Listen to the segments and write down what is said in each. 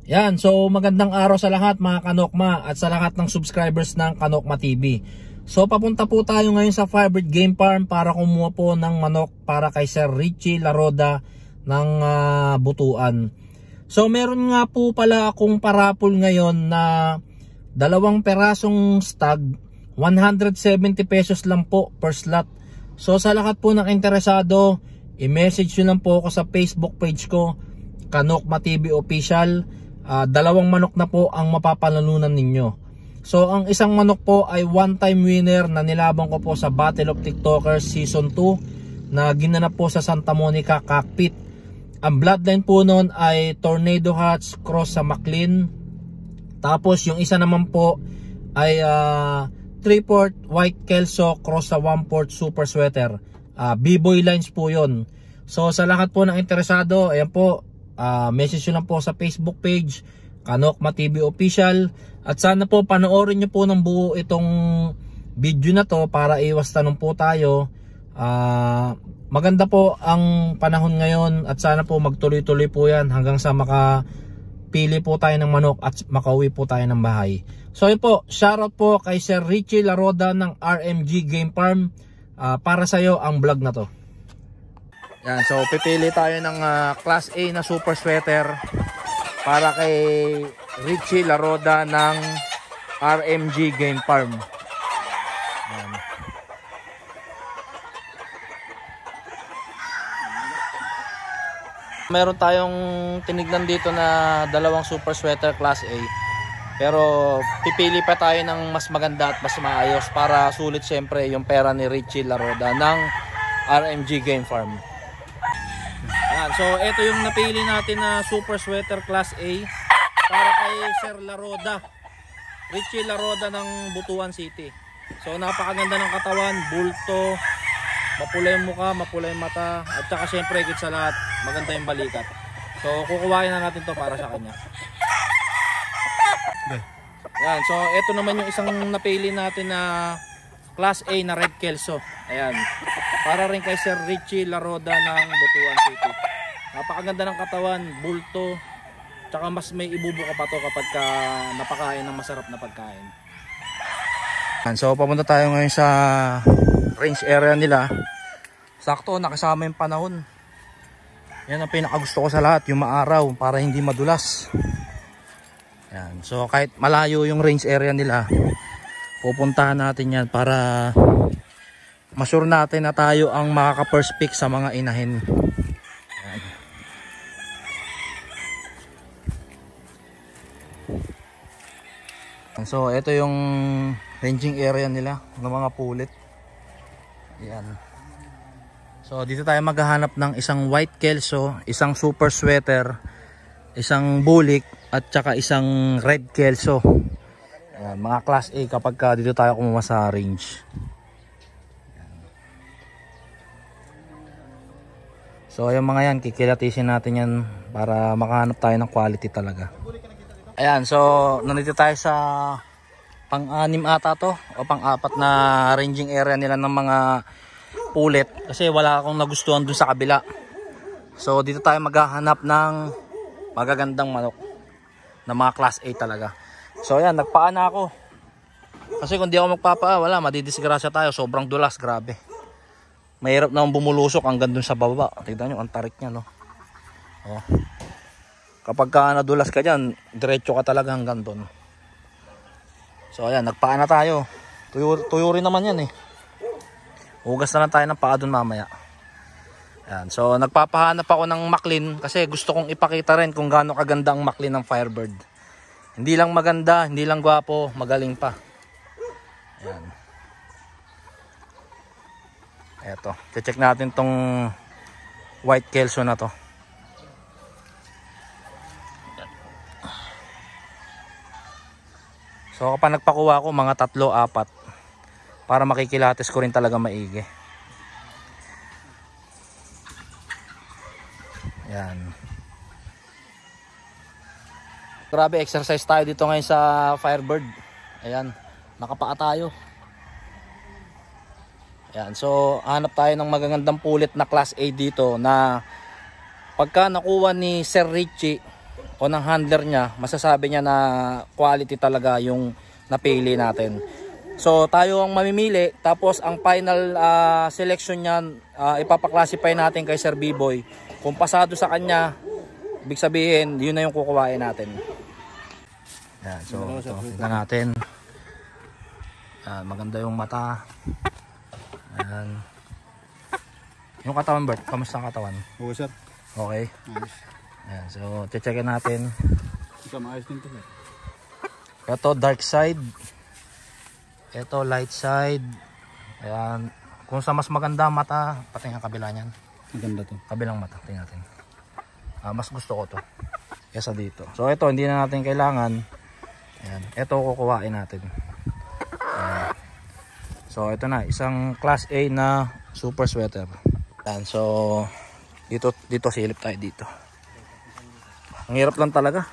Yan, so magandang araw sa lahat mga Kanokma at sa lahat ng subscribers ng Kanokma TV. So papunta po tayo ngayon sa Firebird Game Farm para kumuha po ng manok para kay Sir Richie Laroda ng Butuan. So meron nga po pala akong parapol ngayon na 2 perasong stag, 170 pesos lang po per slot. So sa lahat po ng interesado, i-message nyo lang po ako sa Facebook page ko, Kanokma TV Official. 2 manok na po ang mapapanalunan ninyo. So ang isang manok po ay one-time winner na nilabang ko po sa Battle of TikTokers Season 2 na ginanap po sa Santa Monica Cockpit. Ang bloodline po noon ay Tornado Hats cross sa McLean. Tapos yung isa naman po ay 3/4 White Kelso cross sa 1/4 Super Sweater. B-boy lines po yon. So sa lahat po ng interesado, ayan po, message nyo lang po sa Facebook page Kanokma TV Official. At sana po panoorin nyo po ng buo itong video na to para iwas tanong po tayo. Maganda po ang panahon ngayon at sana po magtuloy-tuloy po yan hanggang sa makapili po tayo ng manok at makauwi po tayo ng bahay. So yun po, shoutout po kay Sir Richie Laroda ng RMG Game Farm. Para sa'yo ang vlog na to. Yan, so pipili tayo ng Class A na Super Sweater para kay Richie Laroda ng RMG Game Farm. Yan. Meron tayong tinignan dito na 2 Super Sweater Class A. Pero pipili pa tayo ng mas maganda at mas maayos para sulit syempre yung pera ni Richie Laroda ng RMG Game Farm. Ayan, so ito yung napili natin na Super Sweater Class A para kay Sir Laroda, Richie Laroda ng Butuan City. So napakaganda ng katawan, bulto, mapula yung mukha, mapula yung mata, at saka syempre higit sa lahat maganda yung balikat. So kukuhain na natin to para sa kanya. Ayan, so ito naman yung isang napili natin na Class A na Red Kelso. Ayan, para rin kay Sir Richie Laroda ng Butuan City. Napakaganda ng katawan, bulto, tsaka mas may ibubuka pa to kapag napakain ng masarap na pagkain. So papunta tayo ngayon sa range area nila. Sakto, nakasama yung panahon. Yan ang pinakagusto ko sa lahat, yung maaraw para hindi madulas. Yan. So kahit malayo yung range area nila, pupuntahan natin yan para masure natin na tayo ang makaka-first pick sa mga inahin. Yan. So ito yung ranging area nila ng mga pulit. Yan. So dito tayo maghahanap ng isang White Kelso, isang Super Sweater, isang Bulik at saka isang Red Kelso. Ayan, mga Class A kapag dito tayo kumuha sa range. Ayan. So yung mga yan, kikilatisin natin yan para makahanap tayo ng quality talaga. Ayan, so nandito tayo sa pang-6 ata to o pang-4 na ranging area nila ng mga pulit kasi wala akong nagustuhan dun sa kabila. So dito tayo maghahanap ng magagandang manok na mga Class A talaga. So ayan, nagpaa na ako. Kasi kung di ako magpapaa, wala, madidisgrasya tayo. Sobrang dulas, grabe. Mahirap na bumulusok hanggang dun sa baba. Tignan nyo, ang tarik niya, no? Oh. Kapag nadulas ka dyan, diretso ka talaga hanggang dun. So ayan, nagpaa na tayo. Tuyo rin naman yan eh. Hugas na lang tayo ng paa dun mamaya. Ayan, so nagpapahanap ako ng McLean kasi gusto kong ipakita rin kung gaano kaganda ang McLean ng Firebird. Hindi lang maganda, hindi lang gwapo, magaling pa. Ayan. Eto, check natin tong White Kelso na to. So kapag nagpakuha ako mga 3-4 para makikilates ko rin talaga maigi. Yan. Grabe, exercise tayo dito ngayon sa Firebird. Ayan, nakapaa tayo. Ayan, so hanap tayo ng magagandang pulit na Class A dito na pagka nakuha ni Sir Richie o ng handler niya, masasabi niya na quality talaga yung napili natin. So tayo ang mamimili, tapos ang final selection niyan ipapaklasify natin kay Sir B-Boy. Kung pasado sa kanya, ibig sabihin yun na yung kukuhain natin. Yan, so ito, tignan natin. Yan, maganda yung mata. Yan. Yung katawan, Bert, kamusta ang katawan? Okay, sir. Okay. Nice. Yan, so checkin natin. Ito, maayos din to, sir. Ito dark side. Ito light side. Ayan. Kung sa mas maganda mata, pati ang kabila niyan. Maganda to. Kabilang mata, tingnan natin. Mas gusto ko to kesa dito. So ito, hindi na natin kailangan. Ayan. Ito kukuhain natin. Ayan. So ito na, isang class A na super sweater. Ayan, so dito silip tayo dito. Ang hirap lang talaga.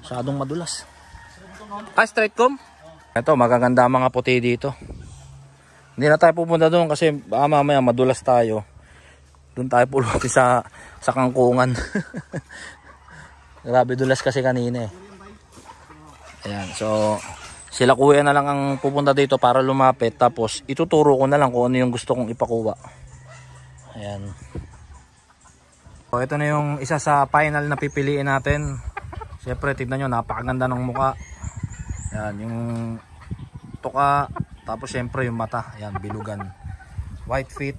Masyadong madulas. Straight comb. Ito, magaganda ang mga puti dito. Hindi na tayo pupunta doon kasi mamaya madulas tayo. Doon tayo pulutin sa kangkungan. Grabe dulas kasi kanina eh. Ayan, so sila kuya na lang ang pupunta dito para lumapit. Tapos ituturo ko na lang kung ano yung gusto kong ipakuha. Ayan. So ito na yung isa sa final na pipiliin natin. Siyempre tignan nyo, napakaganda ng muka. Ayan, yung tuka. Tapos siyempre yung mata. Ayan, bilugan. White feet.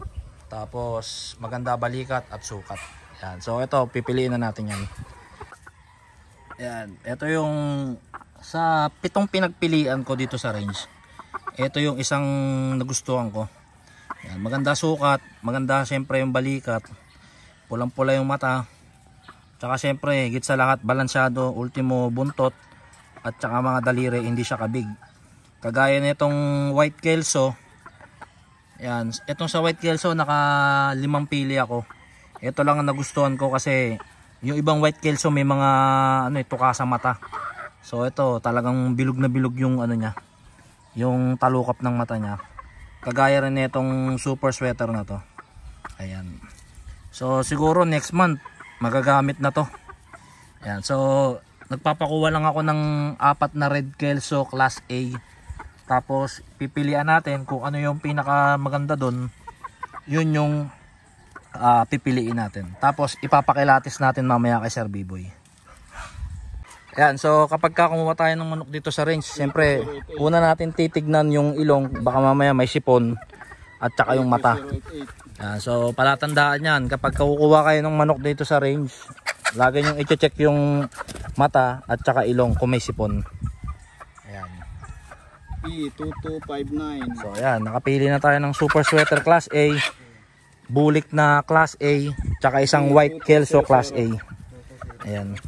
Tapos maganda balikat at sukat. Ayan, so ito pipiliin na natin yan. Ayan, ito yung sa 7 pinagpilian ko dito sa range. Ito yung isang nagustuhan ko. Ayan, maganda sukat. Maganda siyempre yung balikat. Pulang-pula yung mata. Tsaka syempre, higit sa lahat, balansyado, ultimo buntot, at tsaka mga daliri, hindi siya kabig. Kagaya nitong white kelso, yan, itong sa white kelso, naka 5 pili ako. Ito lang ang nagustuhan ko kasi yung ibang white kelso may mga tuka sa mata. So ito, talagang bilog na bilog yung ano niya, yung talukap ng mata niya. Kagaya rin nitong super sweater na to. Ayan. So siguro next month magagamit na to. Ayan, so nagpapakuha lang ako ng 4 na red kelso class A. Tapos pipilian natin kung ano yung pinaka maganda doon. Yun yung pipiliin natin. Tapos ipapakilatis natin mamaya kay Sir B-Boy. Ayan, so kapag kumuha tayo ng manok dito sa range, siyempre una natin titignan yung ilong, baka mamaya may sipon at saka yung mata. Ayan, so palatandaan yan, kapag kukuha kayo ng manok dito sa range, lagi nyo i-check yung mata at saka ilong kung may sipon. Ayan. P2259. So ayan, nakapili na tayo ng super sweater class A, bulik na class A, tsaka isang white kelso class A. Ayan.